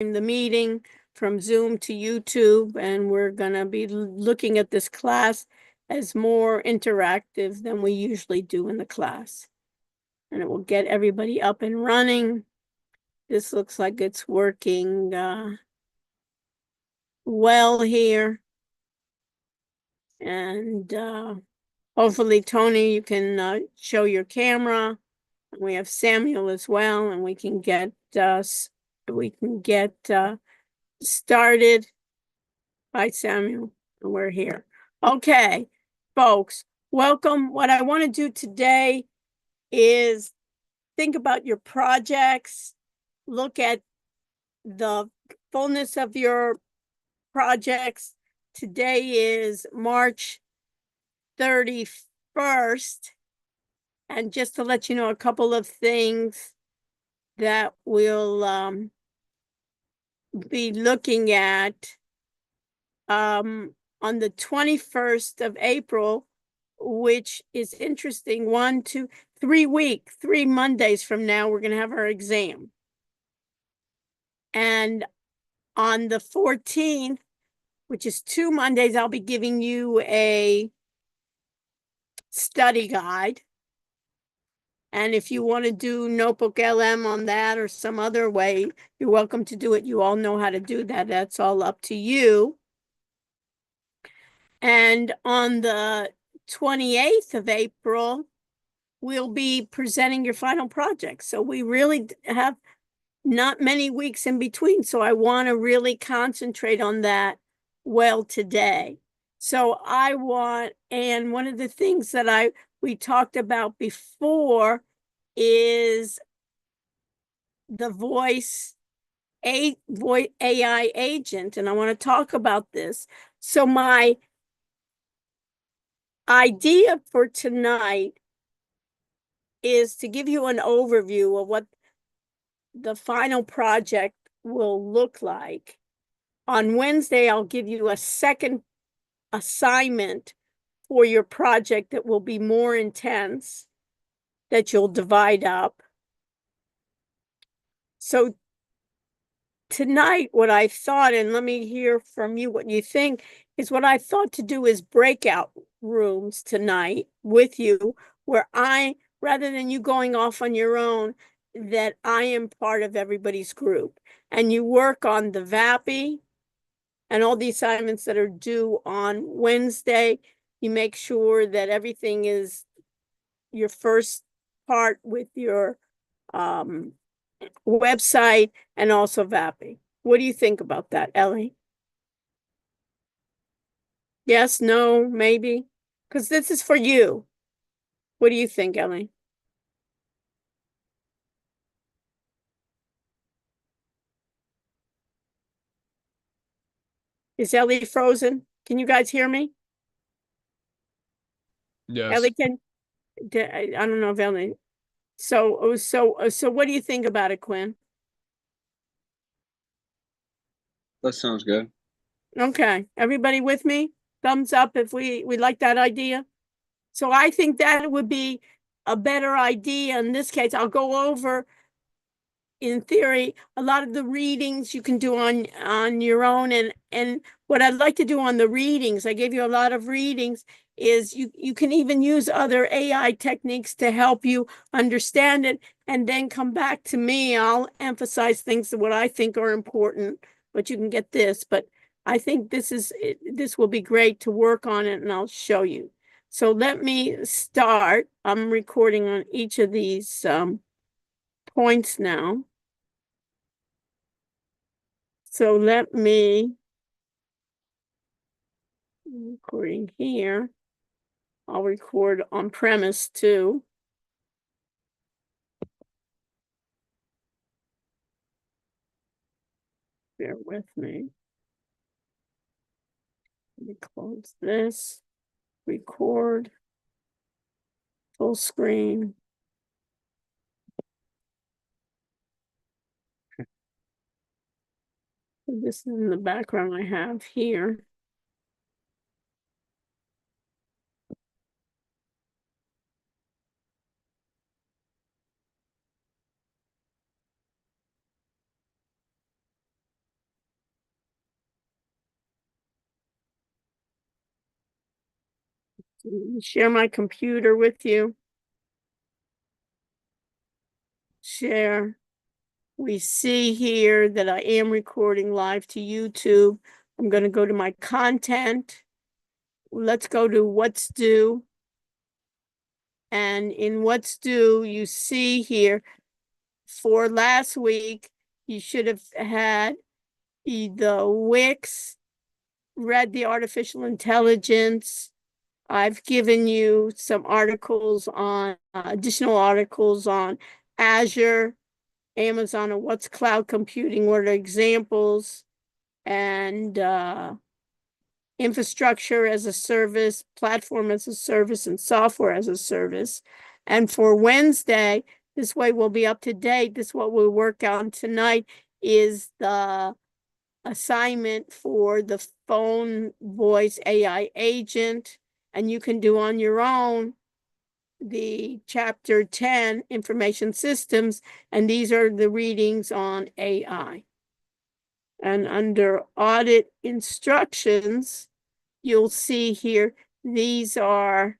the meeting from Zoom to YouTube, and we're going to be looking at this class as more interactive than we usually do in the class. And it will get everybody up and running. This looks like it's working well here. And hopefully, Tony, you can show your camera. We have Samuel as well, and we can get started. Hi, Samuel. We're here. Okay, folks, welcome. What I want to do today is think about your projects, look at the fullness of your projects. Today is March 31st. And just to let you know a couple of things that we'll be looking at on the 21st of April, which is interesting. 1, 2, 3 Mondays from now, we're going to have our exam. And on the 14th, which is 2 Mondays, I'll be giving you a study guide. And if you want to do Notebook LM on that or some other way, you're welcome to do it. You all know how to do that. That's all up to you. And on the 28th of April, we'll be presenting your final project. So we really have not many weeks in between. So I want to really concentrate on that well today. So and one of the things that we talked about before is the voice AI agent, and I want to talk about this. So my idea for tonight is to give you an overview of what the final project will look like. On Wednesday, I'll give you a second assignment for your project that will be more intense, that you'll divide up. So tonight, what I thought, and let me hear from you what you think, is what I thought to do is breakout rooms tonight with you, where rather than you going off on your own, that I am part of everybody's group. And you work on the VAPI and all the assignments that are due on Wednesday. You make sure that everything is your first part with your website and also VAPI. What do you think about that, Ellie? Yes, no, maybe? Because this is for you. What do you think, Ellie? Is Ellie frozen? Can you guys hear me? Yes, Ellie I don't know if Ellie. So what do you think about it, Quinn? that sounds good. Okay, everybody with me? Thumbs up if we like that idea. So I think that would be a better idea. In this case, I'll go over, in theory, a lot of the readings you can do on your own. And what I'd like to do on the readings, I gave you a lot of readings, is you can even use other AI techniques to help you understand it, and then come back to me. I'll emphasize things that what I think are important, but you can get this. But I think this will be great to work on it, and I'll show you. So let me start. I'm recording on each of these points now. So let me, recording here. I'll record on premise too. Bear with me. Let me close this. Record. Full screen. This is in the background I have here. Share my computer with you. Share. We see here that I am recording live to YouTube. I'm going to go to my content. Let's go to what's due. And in what's due, you see here for last week, you should have had the Wix, read the artificial intelligence. I've given you some articles on additional articles on Azure, Amazon, and what's cloud computing, what are examples, and infrastructure as a service, platform as a service, and software as a service. And for Wednesday, this way we'll be up to date. This is what we'll work on tonight is the assignment for the phone voice AI agent, and you can do on your own the chapter 10 information systems, and these are the readings on AI. And under audit instructions, you'll see here, these are,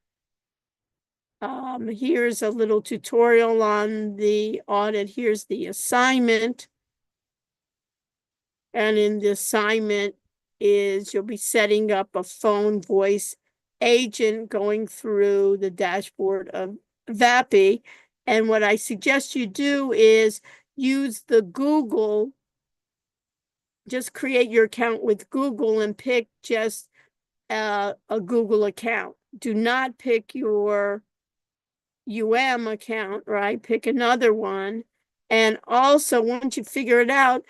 here's a little tutorial on the audit. Here's the assignment. And in the assignment is you'll be setting up a phone voice agent going through the dashboard of VAPI. And what I suggest you do is use the Google, just create your account with Google and pick just a Google account. Do not pick your account, right? Pick another one. And also, once you figure it out,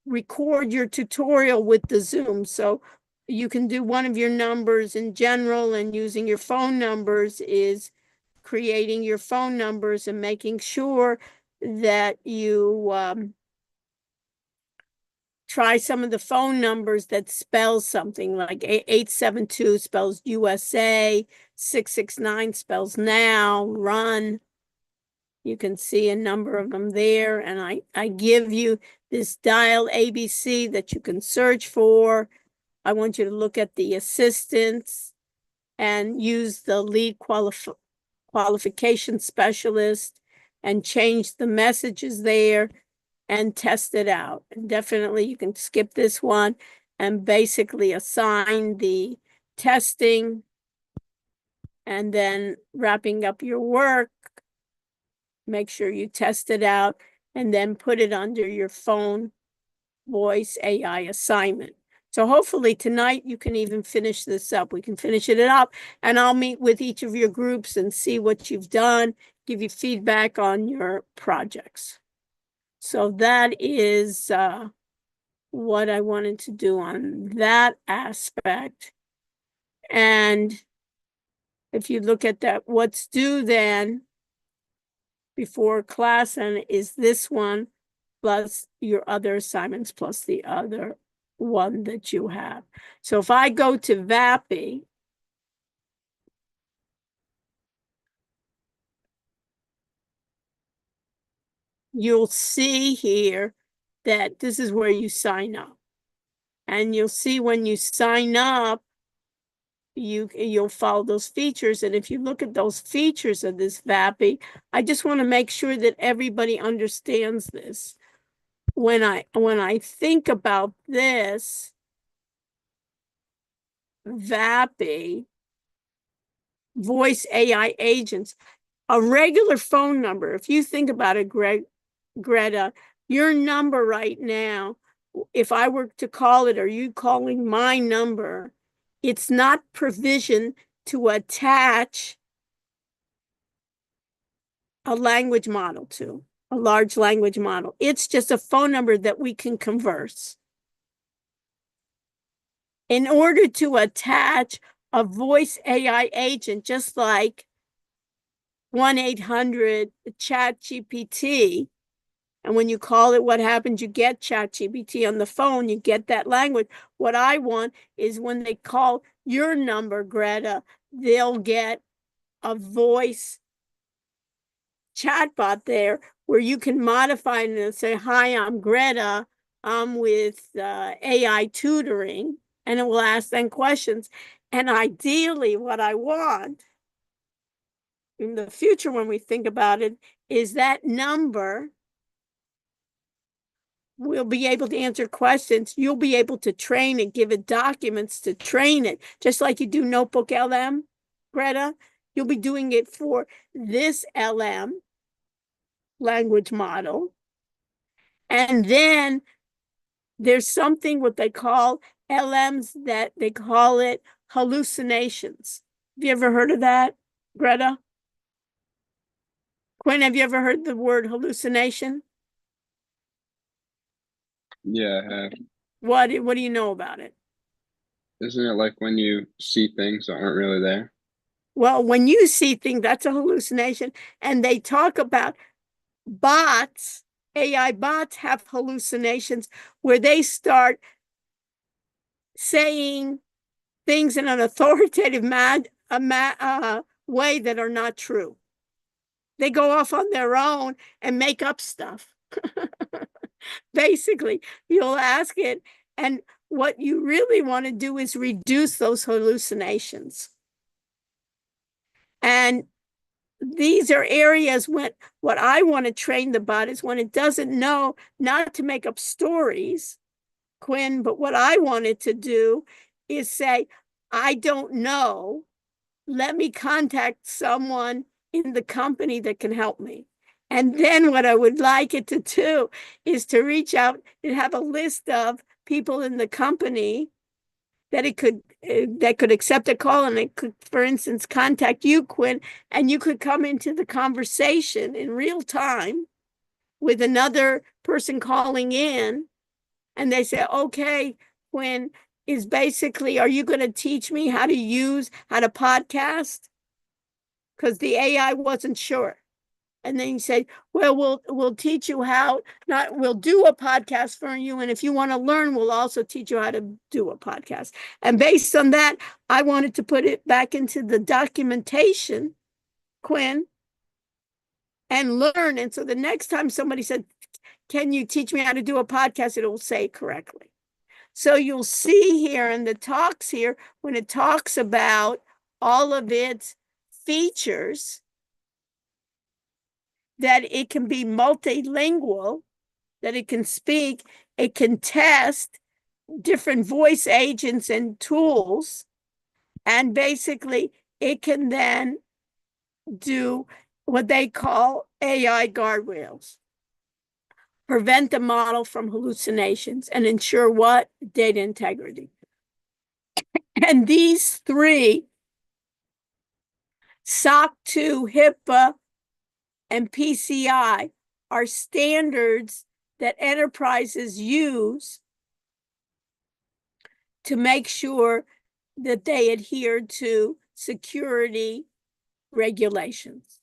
record your tutorial with the Zoom. So you can do one of your numbers in general, and using your phone numbers is creating your phone numbers and making sure that you try some of the phone numbers that spell something, like 872 spells USA, 669 spells now, run. You can see a number of them there. And I give you this dial ABC that you can search for. I want you to look at the assistants and use the lead qualification specialist and change the messages there and test it out. And definitely you can skip this one and basically assign the testing and then wrapping up your work. Make sure you test it out and then put it under your phone voice AI assignment. So hopefully tonight you can even finish this up. We can finish it up, and I'll meet with each of your groups and see what you've done, give you feedback on your projects. So that is what I wanted to do on that aspect. And if you look at that, what's due then before class, and is this one plus your other assignments plus the other one that you have. So if I go to VAPI, you'll see here that this is where you sign up. And you'll see when you sign up, you'll follow those features. And if you look at those features of this VAPI, I just want to make sure that everybody understands this. When I think about this VAPI, voice AI agents, a regular phone number, if you think about it, Greta, your number right now, if I were to call it, or you calling my number, it's not provisioned to attach a language model to, a large language model. It's just a phone number that we can converse. In order to attach a voice AI agent, just like 1-800-CHAT-GPT, and when you call it, what happens? You get ChatGPT on the phone, you get that language. What I want is when they call your number, Greta, they'll get a voice chatbot there where you can modify it and say, hi, I'm Greta. I'm with AI tutoring. And it will ask them questions. And ideally, what I want in the future, when we think about it, is that number will be able to answer questions. You'll be able to train it, give it documents to train it, just like you do Notebook LM, Greta. You'll be doing it for this LM language model. And then there's something what they call LMs that they call it hallucinations. Have you ever heard of that, Greta? Quinn, have you ever heard the word hallucination? Yeah, I have. What do you know about it? Isn't it like when you see things that aren't really there? Well, when you see things, that's a hallucination. And they talk about bots, AI bots have hallucinations where they start saying things in an authoritative way that are not true. They go off on their own and make up stuff. Basically, you'll ask it, and what you really want to do is reduce those hallucinations. And these are areas when what I want to train the bot is when it doesn't know not to make up stories, Quinn, but what I want it to do is say, I don't know. Let me contact someone in the company that can help me. And then what I would like it to do is to reach out and have a list of people in the company that it could that could accept a call, and it could, for instance, contact you, Quinn, and you could come into the conversation in real time with another person calling in, and they say, okay, Quinn, is basically, are you going to teach me how to podcast? Because the AI wasn't sure. And then you say, well, we'll teach you how, not, we'll do a podcast for you. And if you want to learn, we'll also teach you how to do a podcast. And based on that, I wanted to put it back into the documentation, Quinn, and learn. And so the next time somebody said, can you teach me how to do a podcast? It will say it correctly. So you'll see here in the talks here, when it talks about all of its features, that it can be multilingual, that it can speak, it can test different voice agents and tools, and basically it can then do what they call AI guardrails, prevent the model from hallucinations, and ensure what? Data integrity. And these three, SOC 2, HIPAA, and PCI, are standards that enterprises use to make sure that they adhere to security regulations.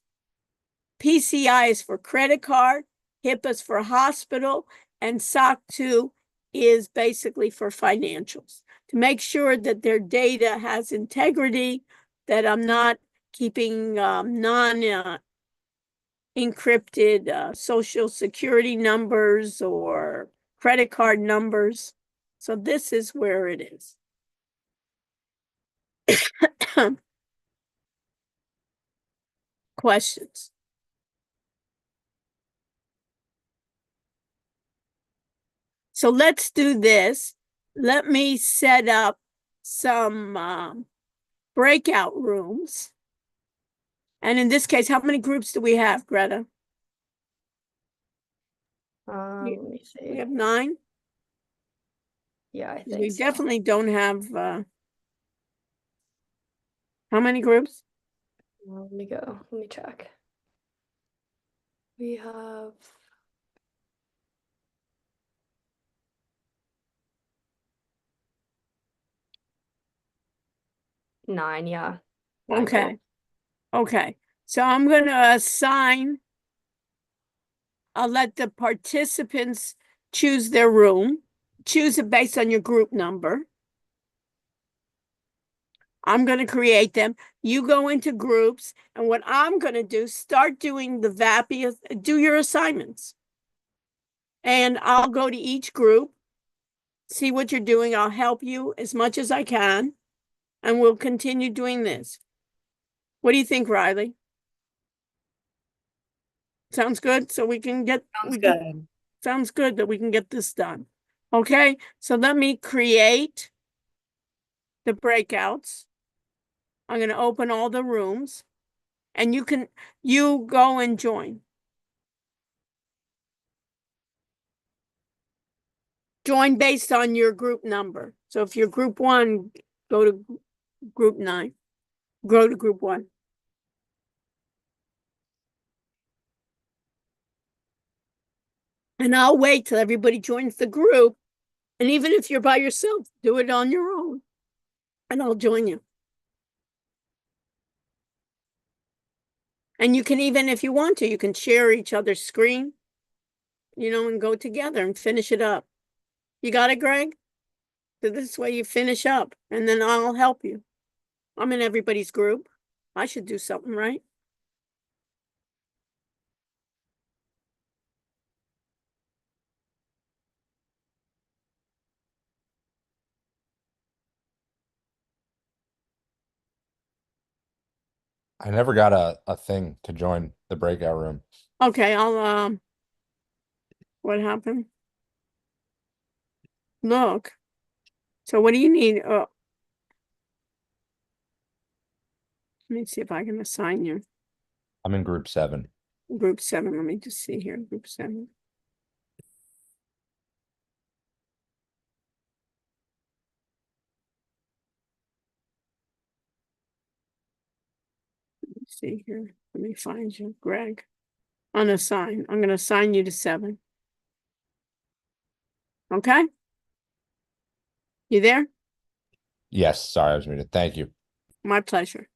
PCI is for credit card, HIPAA is for hospital, and SOC 2 is basically for financials, to make sure that their data has integrity, that I'm not keeping non-encrypted social security numbers or credit card numbers. So this is where it is. Questions? So let's do this. Let me set up some breakout rooms. And in this case, how many groups do we have, Greta? Let me see. We have 9? Yeah, I think We so. definitely don't have, how many groups? Let me go. Let me check. We have 9, yeah. 9 Okay. groups. Okay. So I'm going to assign, I'll let the participants choose their room. Choose it based on your group number. I'm going to create them. You go into groups, and what I'm going to do, start doing the VAPI, do your assignments. And I'll go to each group, see what you're doing. I'll help you as much as I can. and we'll continue doing this. What do you think, Riley? Sounds good? So we can get. Sounds good. Sounds good that we can get this done. Okay, so let me create the breakouts. I'm going to open all the rooms and you go and join. Join based on your group number. So if you're group 1, go to group 9. Go to group 1. And I'll wait till everybody joins the group. And even if you're by yourself, do it on your own. And I'll join you. And you can even, if you want to, you can share each other's screen, and go together and finish it up. You got it, Greg? So this way you finish up and then I'll help you. I'm in everybody's group. I should do something, right? I never got a thing to join the breakout room. Okay, what happened? Look. So what do you need? Let me see if I can assign you. I'm in group 7. Group 7. Let me just see here. Group 7. Let me see here. Let me find you, Greg. Unassign. I'm going to assign you to 7. Okay? You there? Yes, sorry, I was muted. Thank you. My pleasure.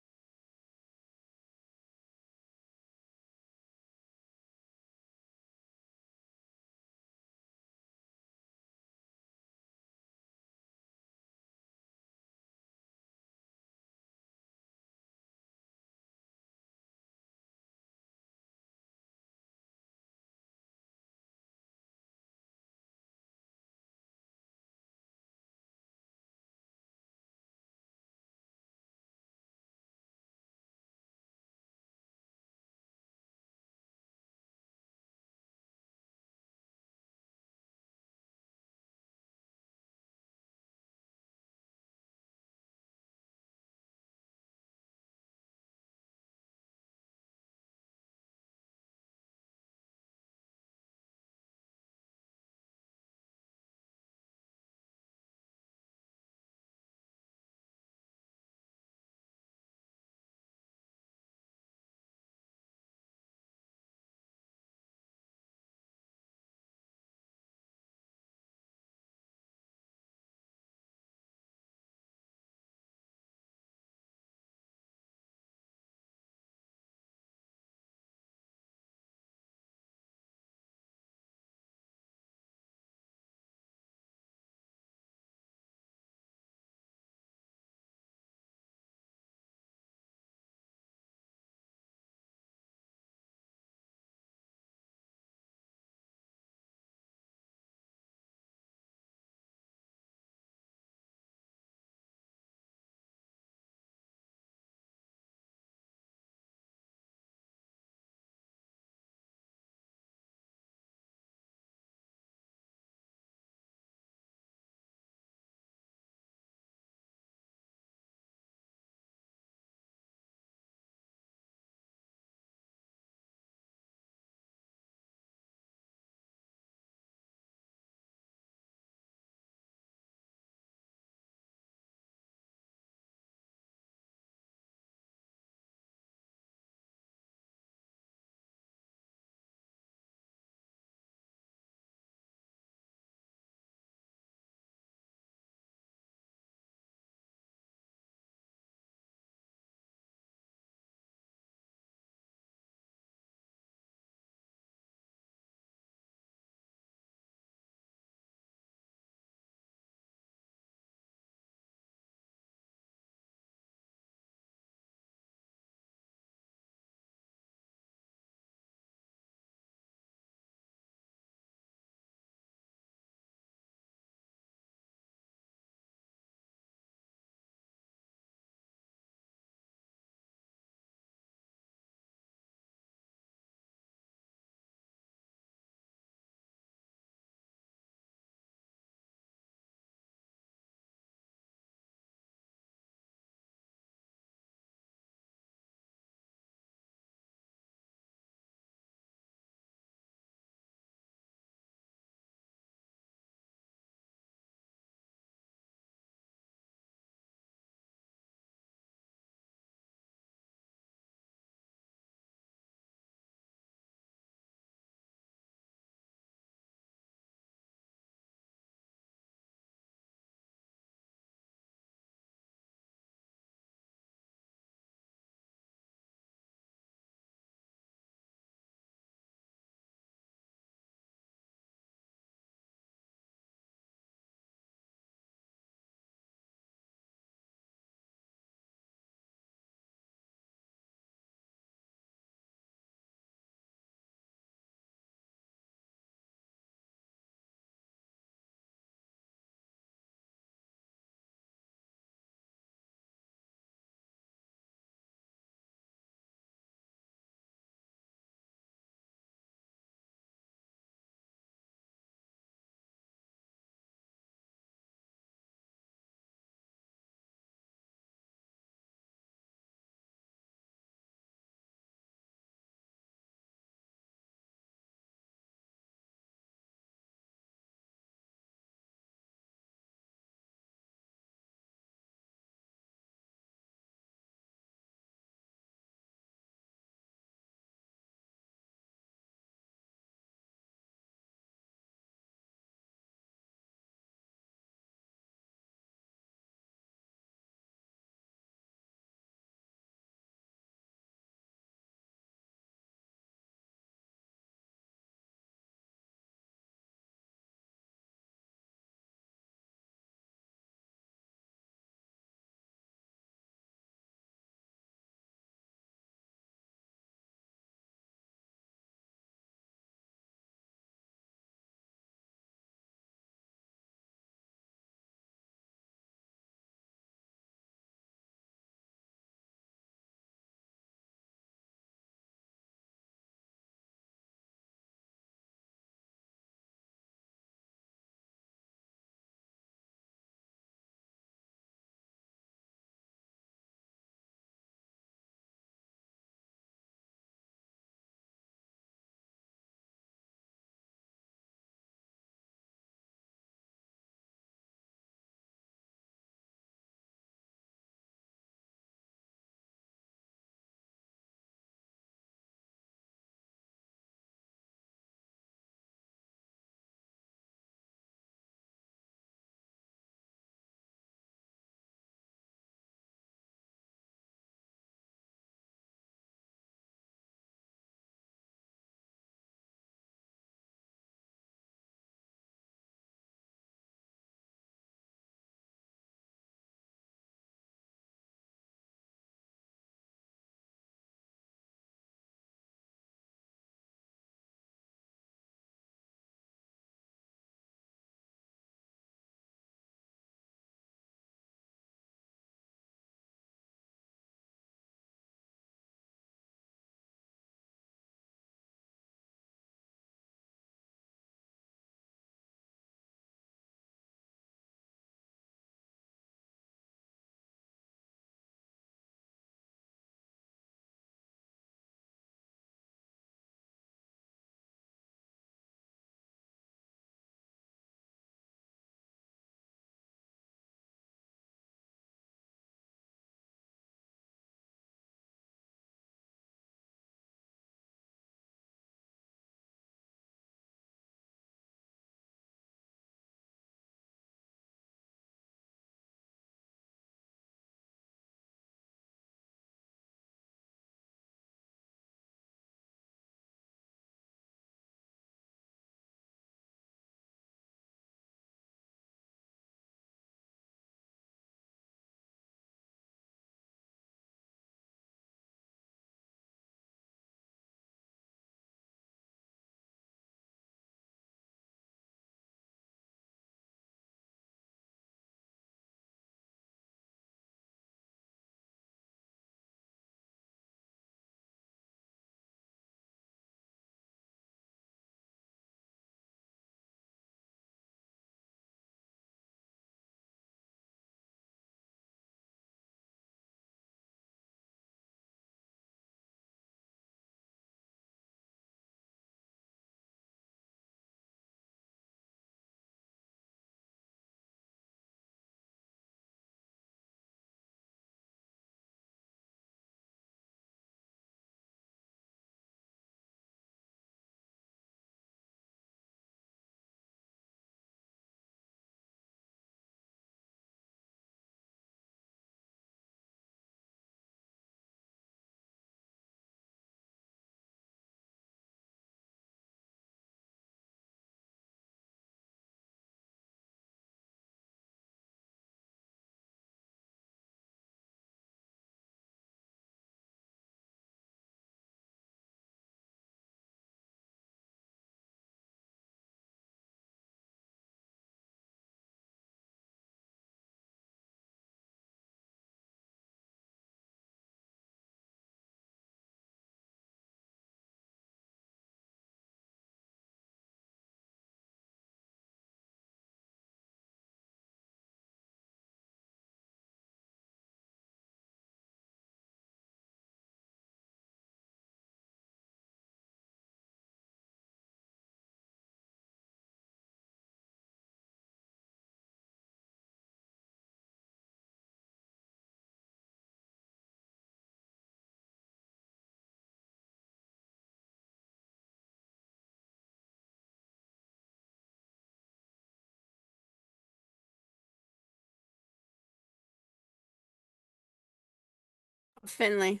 Finley.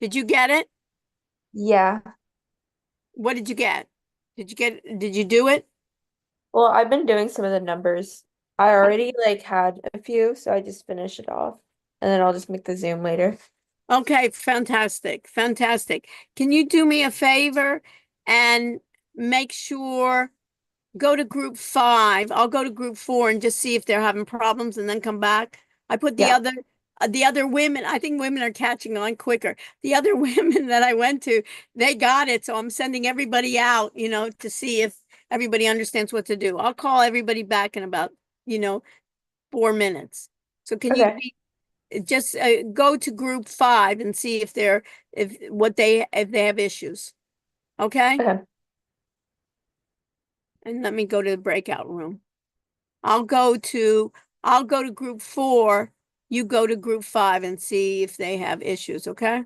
Did you get it? Yeah. What did you get? Did you do it? Well, I've been doing some of the numbers. I already like had a few, so I just finish it off. And then I'll just make the Zoom later. Okay, fantastic, fantastic. Can you do me a favor and make sure, go to group 5. I'll go to group 4 and just see if they're having problems and then come back. I put Yeah. the other women, I think women are catching on quicker. The other women that I went to, they got it. So I'm sending everybody out, to see if everybody understands what to do. I'll call everybody back in about, 4 minutes. So can you Okay. just go to group 5 and see if if they have issues. Okay? Okay. And let me go to the breakout room. I'll go to group 4. You go to group 5 and see if they have issues, okay?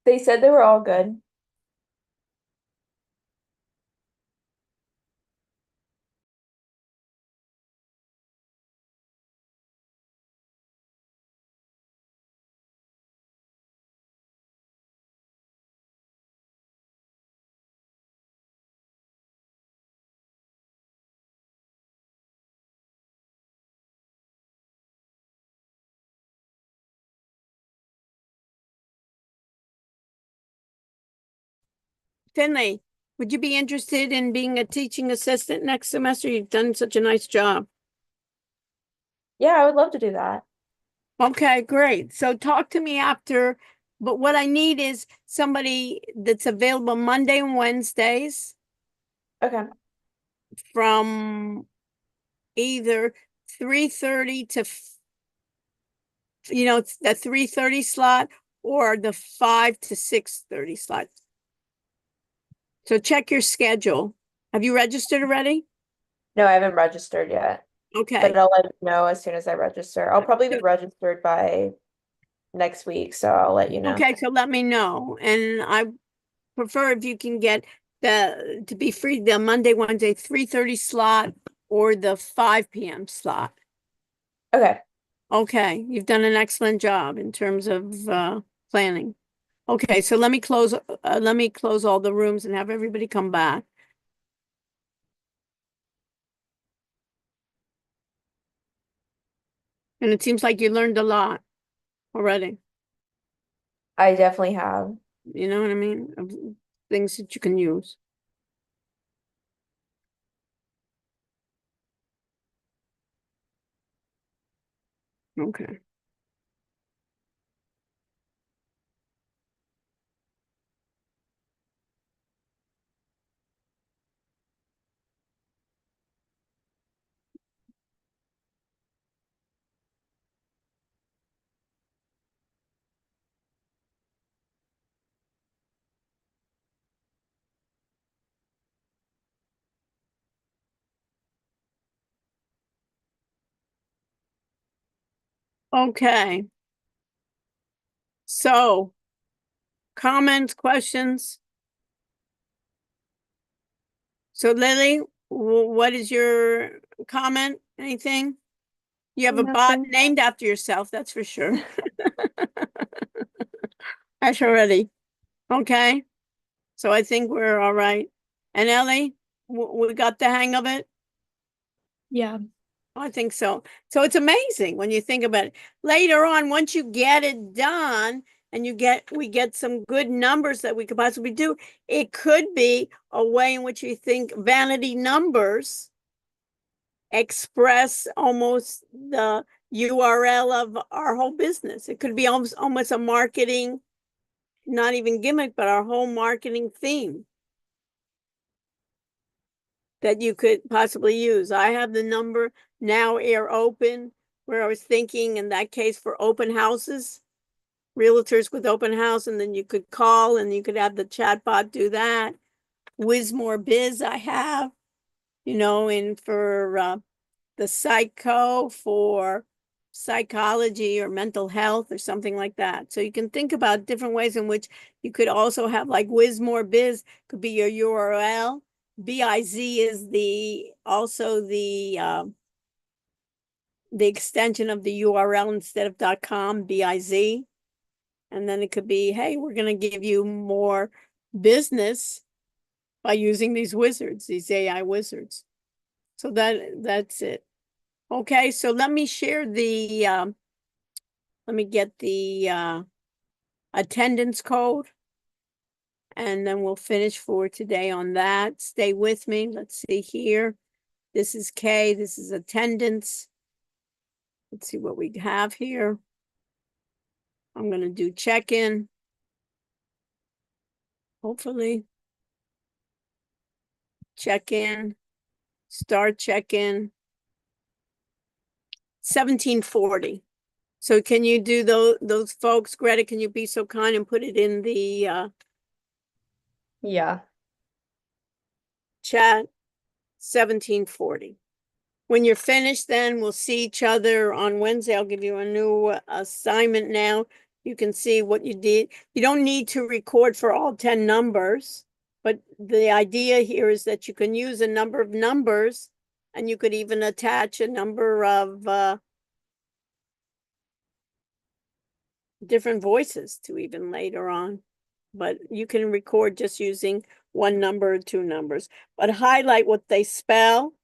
They said they were all good. Finley, would you be interested in being a teaching assistant next semester? You've done such a nice job. Yeah, I would love to do that. Okay, great. So talk to me after, but what I need is somebody that's available Monday and Wednesdays Okay. from either 3:30 to the 3:30 slot or the 5 to 6:30 slot. So check your schedule. Have you registered already? No, I haven't registered yet, Okay. but I'll let you know as soon as I register. I'll probably be registered by next week, so I'll let you know. Okay, so let me know. And I prefer if you can get to be free the Monday, Wednesday, 3:30 slot or the 5 p.m. slot. Okay. Okay, you've done an excellent job in terms of planning. Okay, so let me close all the rooms and have everybody come back. And it seems like you learned a lot already. I definitely have. You know what I mean? Of things that you can use. Okay. Okay. So, comments, questions? So Lily, what is your comment? Anything? You have a bot Nothing. named after yourself, that's for sure. That's already. Okay. So I think we're all right. And Ellie, we got the hang of it? Yeah. I think so. So it's amazing when you think about it. Later on, once you get it done and we get some good numbers that we could possibly do, it could be a way in which you think vanity numbers express almost the URL of our whole business. It could be almost a marketing, not even gimmick, but our whole marketing theme that you could possibly use. I have the number now air open, where I was thinking in that case for open houses, realtors with open house, and then you could call and you could have the chatbot do that. Wismore Biz I have, and for the psycho for psychology or mental health or something like that. So you can think about different ways in which you could also have, like, Wismore Biz could be your URL. BIZ is also the extension of the URL instead of .com, BIZ. And then it could be, hey, we're going to give you more business by using these wizards, these AI wizards. So that's it. Okay, so let me share let me get the attendance code. And then we'll finish for today on that. Stay with me. Let's see here. This is K, this is attendance. Let's see what we have here. I'm going to do check-in. Hopefully. Check-in. Start check-in. 1740. So can you do those folks, Greta, can you be so kind and put it in the Yeah. chat? 1740. When you're finished, then we'll see each other on Wednesday. I'll give you a new assignment now. You can see what you did. You don't need to record for all 10 numbers, but the idea here is that you can use a number of numbers, and you could even attach a number of different voices to even later on. But you can record just using one number or two numbers, but highlight what they spell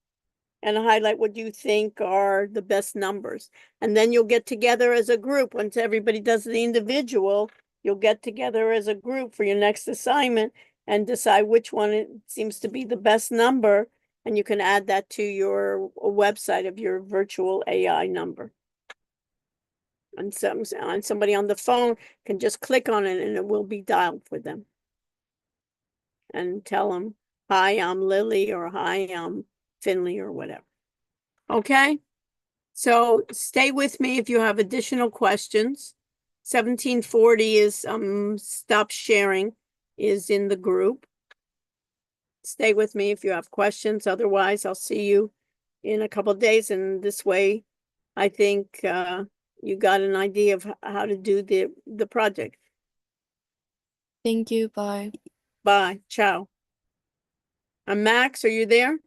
and highlight what you think are the best numbers. And then you'll get together as a group. Once everybody does the individual, you'll get together as a group for your next assignment and decide which one it seems to be the best number. And you can add that to your website of your virtual AI number. And somebody on the phone can just click on it and it will be dialed for them. And tell them, hi, I'm Lily, or hi, I'm Finley, or whatever. Okay? So stay with me if you have additional questions. 1740 is stop sharing is in the group. Stay with me if you have questions. Otherwise, I'll see you in a couple of days. And this way, I think you got an idea of how to do the project. Thank you. Bye. Bye. Ciao. Max, are you there?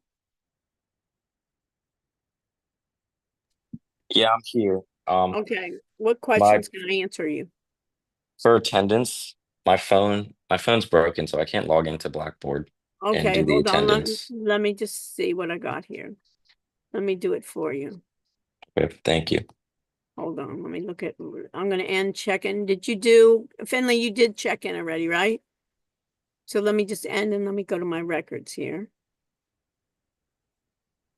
Yeah, I'm here. Okay. What questions can I answer you? For attendance, my phone's broken, so I can't log into Blackboard and Okay, do the hold on. attendance. Let me just see what I got here. Let me do it for you. Okay, thank you. Hold on. Let me look at, I'm going to end check-in. Did you do, Finley, you did check-in already, right? So let me just end and let me go to my records here.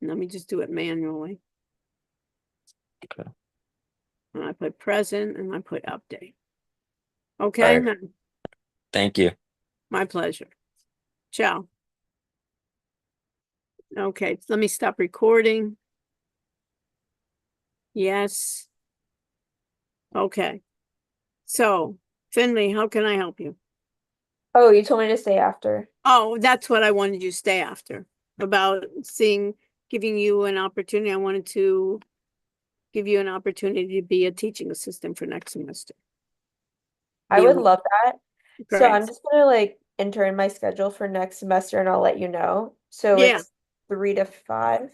Let me just do it manually. Okay. And I put present and I put update. Okay, All right. Thank you. my pleasure. Ciao. Okay, let me stop recording. Yes. Okay. So, Finley, how can I help you? Oh, you told me to stay after. Oh, that's what I wanted you to stay after, about giving you an opportunity. I wanted to give you an opportunity to be a teaching assistant for next semester. I Be would a- love that. So Great. I'm just gonna like enter in my schedule for next semester and I'll let you know. So Yeah. it's 3 to 5.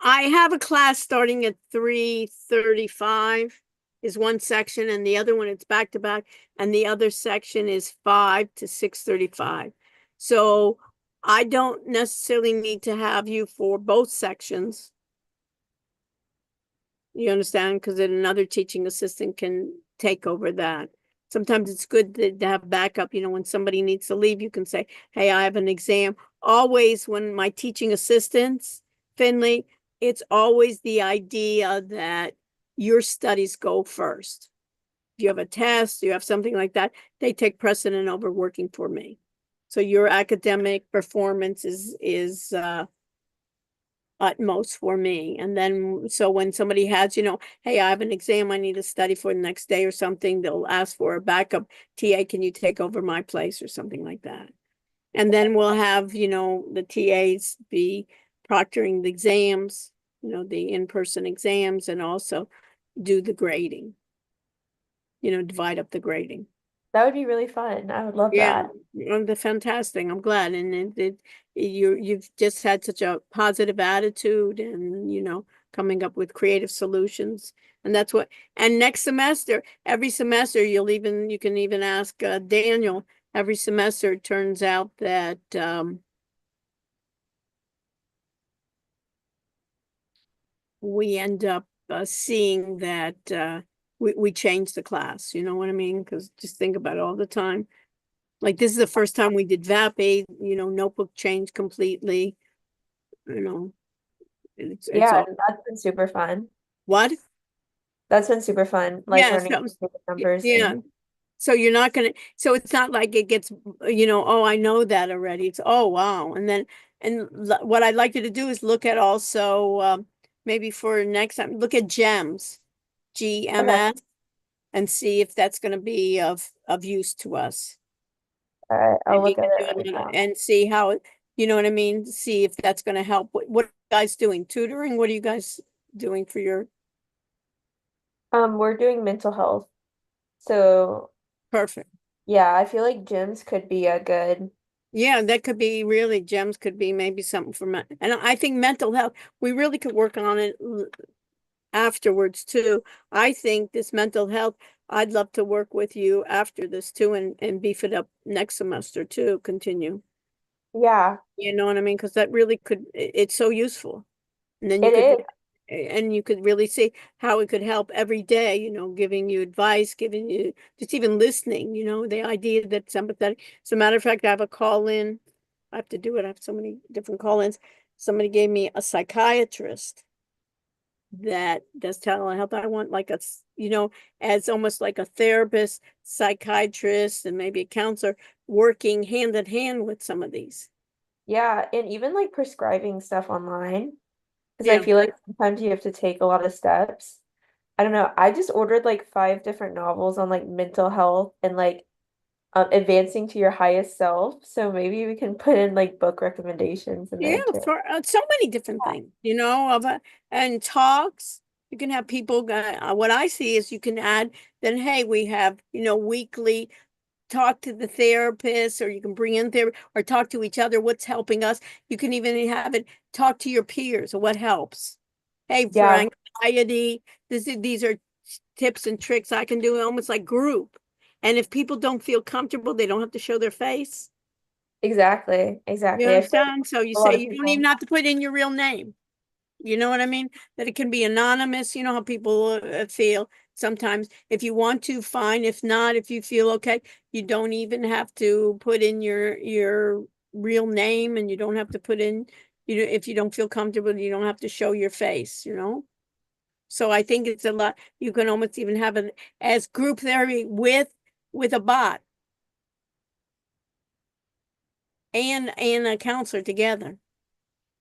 I have a class starting at 3:35 is one section, and the other one it's back to back, and the other section is 5 to 6:35. So I don't necessarily need to have you for both sections. You understand? Because then another teaching assistant can take over that. Sometimes it's good to have backup. When somebody needs to leave, you can say, hey, I have an exam. Always when my teaching assistants, Finley, it's always the idea that your studies go first. If you have a test, you have something like that, they take precedent over working for me. So your academic performance is utmost for me. And then, so when somebody has, hey, I have an exam I need to study for the next day or something, they'll ask for a backup TA, can you take over my place or something like that? And then we'll have, the TAs be proctoring the exams, the in-person exams, and also do the grading, divide up the grading. That would be really fun. I would love Yeah, that. the fantastic. I'm glad. And you've just had such a positive attitude and, coming up with creative solutions. And that's and next semester, every semester, you can even ask Daniel, every semester it turns out that, we end up seeing that, we change the class, you know what I mean? Because just think about it all the time. Like this is the first time we did VAP, notebook change completely. It's Yeah, all that's been super fun. what? That's been super fun, like Yeah, learning so numbers. yeah. So you're not gonna. So it's not like it gets. Oh, I know that already. It's oh wow, and then what I'd like you to do is look at also maybe for next time look at GEMS, GMS, and see if that's going to be of use to us. All right, I'll And you look at can it do right it now. and see how, you know what I mean? See if that's going to help. What are you guys doing? Tutoring? What are you guys doing for your We're doing mental health. So perfect? yeah, I feel like gyms could be a good. Yeah, that could be really GEMS could be maybe something for and I think mental health, we really could work on it afterwards too. I think this mental health, I'd love to work with you after this too and beef it up next semester too, continue. Yeah, You know what I mean? Because that really could, it's so useful. And then it is. and you could really see how it could help every day, giving you advice, giving you just even listening, the idea that sympathetic. As a matter of fact, I have a call in. I have to do it. I have so many different call-ins. Somebody gave me a psychiatrist that does telehealth. I want like as almost like a therapist, psychiatrist, and maybe a counselor working hand in hand with some of these. Yeah, and even like prescribing stuff online. Because I Yeah. feel like sometimes you have to take a lot of steps. I don't know. I just ordered like 5 different novels on like mental health and like advancing to your highest self. So maybe we can put in like book recommendations in Yeah, there too. for so many different things, and talks. You can have people, what I see is you can add, then, hey, we have, weekly talk to the therapist, or you can bring in therapy or talk to each other. What's helping us? You can even have it talk to your peers or what helps. Hey, for Yeah, anxiety, these are tips and tricks I can do almost like group. And if people don't feel comfortable, they don't have to show their face. exactly. You Exactly. I feel like understand? So you a lot say of you don't even people. have to put in your real name. You know what I mean? That it can be anonymous. You know how people feel sometimes. If you want to, fine. If not, if you feel okay, you don't even have to put in your real name, and you don't have to put in, if you don't feel comfortable, you don't have to show your face. So I think it's a lot. You can almost even have it as group therapy with a bot and a counselor together.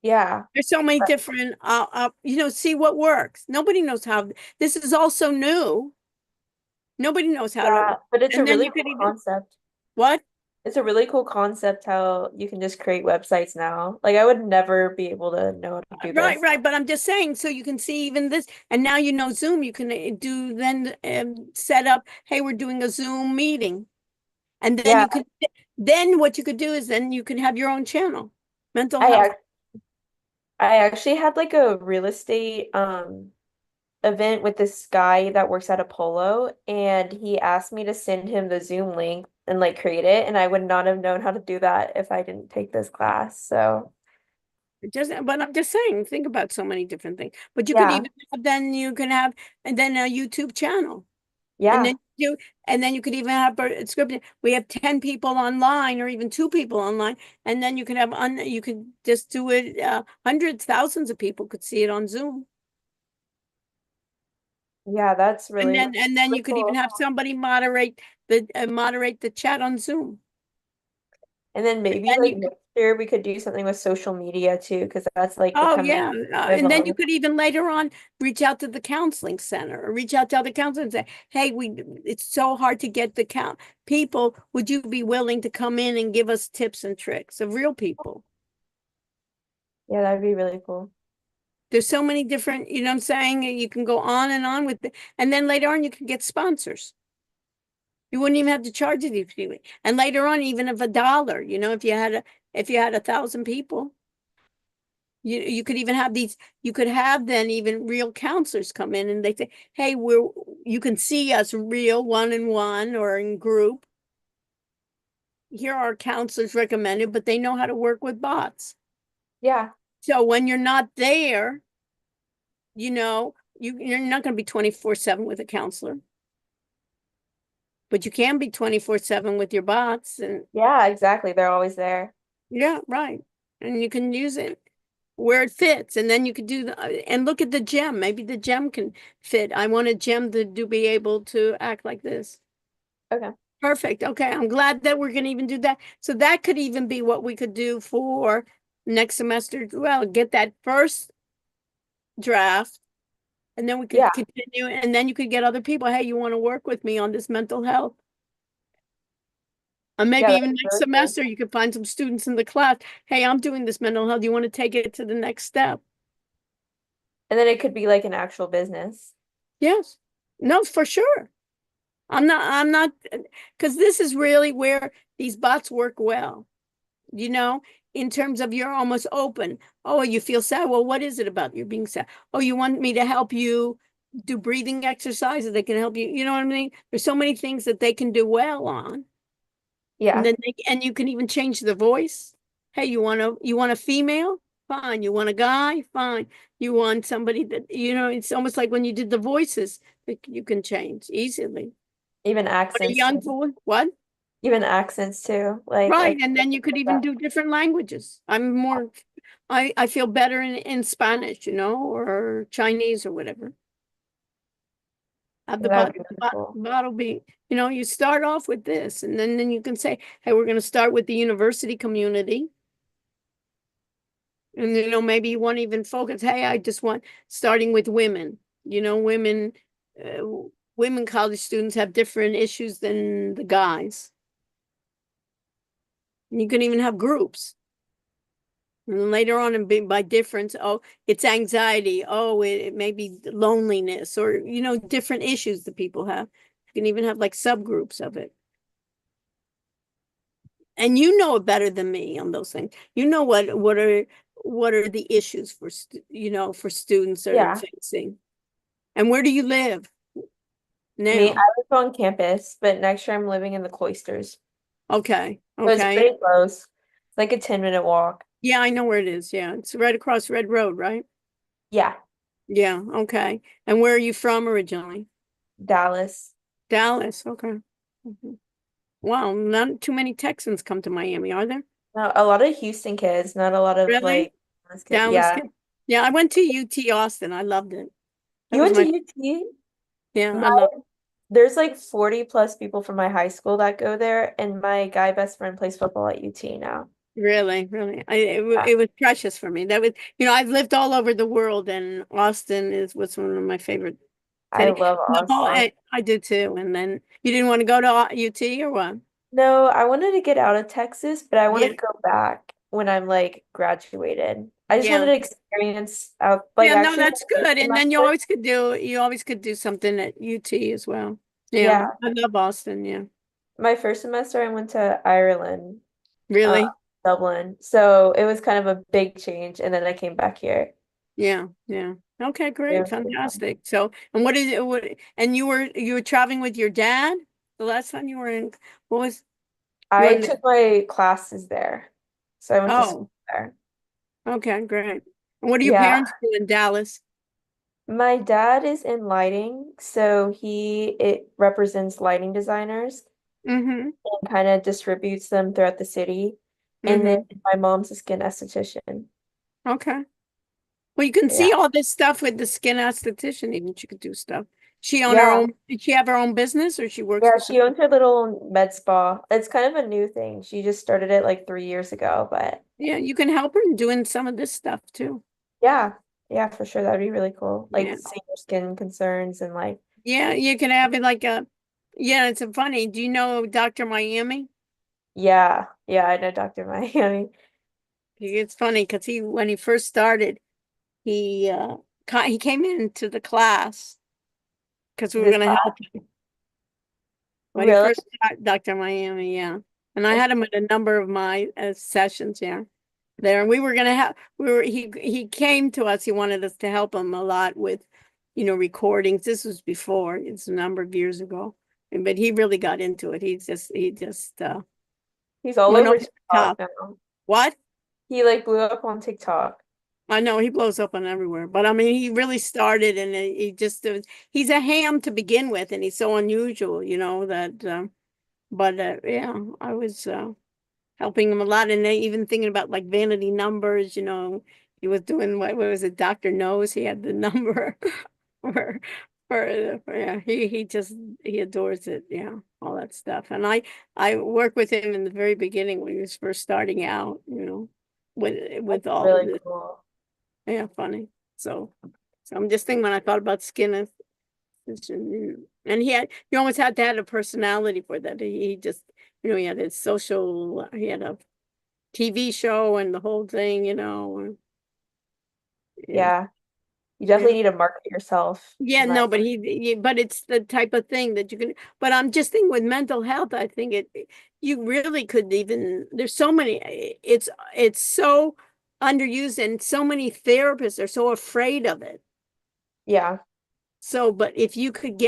Yeah. There's so many different, see what works. Nobody knows how, this is also new. Nobody knows how Yeah, to, but it's a and then really you could cool even, concept. what? It's a really cool concept how you can just create websites now. Like I would never be able to know how to do Right, this. right. But I'm just saying, so you can see even this, and now you know Zoom, you can do then set up, hey, we're doing a Zoom meeting. And then Yeah, you could, then what you could do is then you can have your own channel, mental I health. ac- I actually had like a real estate event with this guy that works at Apollo, and he asked me to send him the Zoom link and like create it, and I would not have known how to do that if I didn't take this class. So Just, but I'm just saying, think about so many different things. But you could yeah, even then you can have, and then a YouTube channel. And yeah, then you could even have scripted. We have 10 people online or even 2 people online. And then you can have you could just do it, hundreds, thousands of people could see it on Zoom. yeah, that's And really, then really you could even cool. have somebody moderate the chat on Zoom. And then maybe And like you next year we could do something with social media too, because that's like Oh, becoming yeah. there's a And then lot you of could even later on reach out to the counseling center or reach out to other counselors and say, hey, it's so hard to get the people. Would you be willing to come in and give us tips and tricks of real people? yeah, that'd be really cool. There's so many different, you know what I'm saying? You can go on and on with it. And then later on, you can get sponsors. You wouldn't even have to charge these people. And later on, even if $1, if you had 1,000 people. You could even have you could have then even real counselors come in and they say, hey, you can see us real one-on-one or in group. Here are counselors recommended, but they know how to work with bots. Yeah, So when you're not there, you're not going to be 24/7 with a counselor, but you can be 24/7 with your bots. And yeah, exactly. They're always there. yeah, right. And you can use it where it fits. And then you could do and look at the gem. Maybe the gem can fit. I want a gem to be able to act like this. Okay. Perfect. Okay. I'm glad that we're going to even do that. So that could even be what we could do for next semester. Well, get that first draft and then we Yeah, could continue. And then you could get other people. Hey, you want to work with me on this mental health? And yeah, maybe that'd even be next really cool. semester, you could find some students in the class. Hey, I'm doing this mental health. Do you want to take it to the next step? And then it could be like an actual business. Yes. No, for sure. I'm not, because this is really where these bots work well, you know, in terms of you're almost open. Oh, you feel sad. Well, what is it about you being sad? Oh, you want me to help you do breathing exercises that can help you. You know what I mean? There's so many things that they can do well on. And Yeah, then and you can even change the voice. Hey, you want a female? Fine. You want a guy? Fine. You want somebody that, it's almost like when you did the voices that you can change easily. even But a accents young too. boy, what? Even accents too. Like I Right. could And then you could like even that. do different languages. I feel better in Spanish, or Chinese or whatever. Have Yeah, that would be really the cool. bottle be, you start off with this and then you can say, hey, we're going to start with the university community. And, maybe you want to even focus, hey, I just want starting with women, uh, women college students have different issues than the guys. And you can even have groups. And later on, and by difference, oh, it's anxiety. Oh, it may be loneliness or, different issues that people have. You can even have like subgroups of it. And you know it better than me on those things. You know what are the issues for for students that are Yeah. facing. And where do you live Me, I now? live on campus, but next year I'm living in the cloisters. Okay, So it's okay. pretty close. It's like a 10-minute walk. Yeah, I know where it is. Yeah, it's right across Red Road, right? Yeah, Yeah, okay. And where are you from originally? Dallas. Dallas, okay. Mhm. Wow, not too many Texans come to Miami, are there? No, a lot of Houston kids, not a lot of Really? like Dallas kids. Dallas Yeah. kid? Yeah, I went to UT Austin. I loved it. That You was went to my, UT? yeah, My I love There's like 40 plus people from my high school that go there, and my guy best friend plays football at UT now. Really, really. Yeah, It was precious for me. That was, I've lived all over the world and Austin was one of my favorite I city. love No, Austin. I do too. And then you didn't want to go to UT or what? No, I wanted to get out of Texas, but I want Yeah, to go back when I'm like graduated. I just wanted yeah. to experience out like Yeah, no, actually that's good. And my then first, you always could do something at UT as well. Yeah, yeah, I love Boston, yeah. my first semester I went to Ireland, uh, Really? Dublin. So it was kind of a big change and then I came back here. Yeah, yeah. Okay, It great, was really fun. fantastic. So, and what is it? What and you were traveling with your dad the last time you were in? What was you were I in? took my classes there. So I went to school Oh, there. okay, great. And what do your Yeah. parents do in Dallas? My dad is in lighting, so it represents lighting designers Mm-hmm. and kind of distributes them throughout the city. And then Mm-hmm. my mom's a skin esthetician. Okay. Well, you can Yeah. see all this stuff with the skin esthetician. Even she could do stuff. She own her Yeah. own. Did she have her own business, or she works Yeah, for she some? owns her little med spa. It's kind of a new thing. She just started it like 3 years ago, but Yeah, you can help her in doing some of this stuff too. yeah, yeah, for sure. That'd be really cool. Like Yeah. seeing your skin concerns and like, Yeah, you can have it like a. Yeah, it's a funny. Do you know Dr. Miami? yeah, yeah, I know Dr. Miami. It's funny because when he first started, he he came into the class because we were This going to class, help him when he really? first started, Dr. Miami, yeah. And I had him at a number of my sessions, yeah, there. And we were going to have he came to us. He wanted us to help him a lot with, recordings. This was before. It's a number of years ago, but he really got into it. He just He's all went over over the TikTok top. now. What? He like blew up on TikTok. I know he blows up on everywhere, but I mean, he really started, and he just he's a ham to begin with, and he's so unusual, that. But yeah, I was helping him a lot, and even thinking about like vanity numbers. He was doing what was it, Doctor Knows? He had the number for yeah. He adores it, yeah, all that stuff, and I worked with him in the very beginning when he was first starting out, with That's all of really this. cool. Yeah, funny. So I'm just thinking when I thought about skin and he almost had to have a personality for that. He just, he had his he had a TV show and the whole thing, yeah. Yeah. You Yeah. definitely need to market yourself. Yeah, In my no, but but it's the type of thing that you can, but I'm just thinking with mental health, I think you really could even, there's so many, it's so underused and so many therapists are so afraid of it. yeah. So, but if you could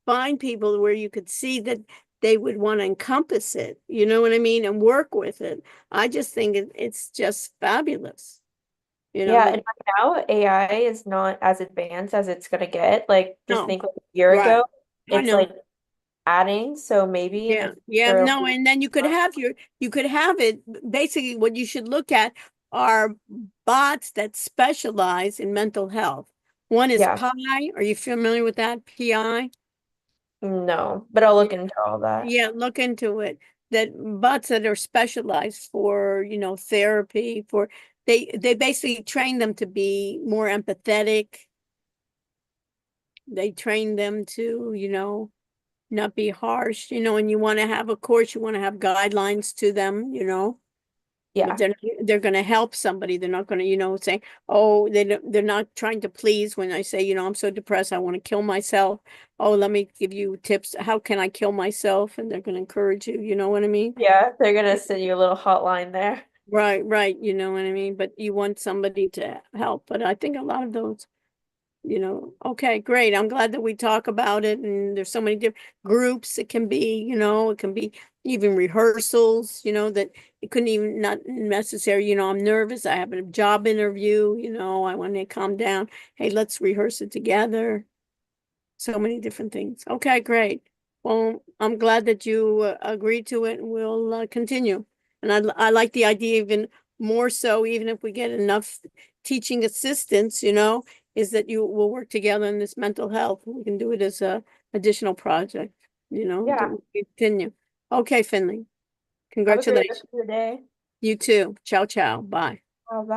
find people where you could see that they would want to encompass it, you know what I mean, and work with it. I just think it's just fabulous. Yeah, That and right now AI is not as advanced as it's gonna get. Like just no, think like a year right. ago, I it's know. like adding. So maybe in Yeah, the yeah, future it'll no, be and then you could have it basically what you should look at are bots that specialize in mental health. One is yeah, Pi. Are you familiar with that? PI? no, but I'll look into all that. Yeah, look into it. That bots that are specialized for, therapy for they basically train them to be more empathetic. They train them to, not be harsh, and you want to have, of course, you want to have guidelines to them, but Yeah, they're going to help somebody. They're not going to, say, oh, they're not trying to please when I say, I'm so depressed, I want to kill myself. Oh, let me give you tips. How can I kill myself? And they're going to encourage you. You know what I mean? yeah, they're gonna send you a little hotline there. Right, right. You know what I mean? But you want somebody to help. But I think a lot of those, okay, great. I'm glad that we talk about it. And there's so many different groups it can be, it can be even rehearsals, that it couldn't even not necessary, I'm nervous. I have a job interview, I want to calm down. Hey, let's rehearse it together. So many different things. Okay, great. Well, I'm glad that you agreed to it, and we'll continue. And I like the idea even more so, even if we get enough teaching assistants, is that you will work together in this mental health. We can do it as a additional project, Yeah, to continue. Okay, Finley. have a great rest Congratulations. of your day. You too. Ciao, ciao. Bye. Bye bye.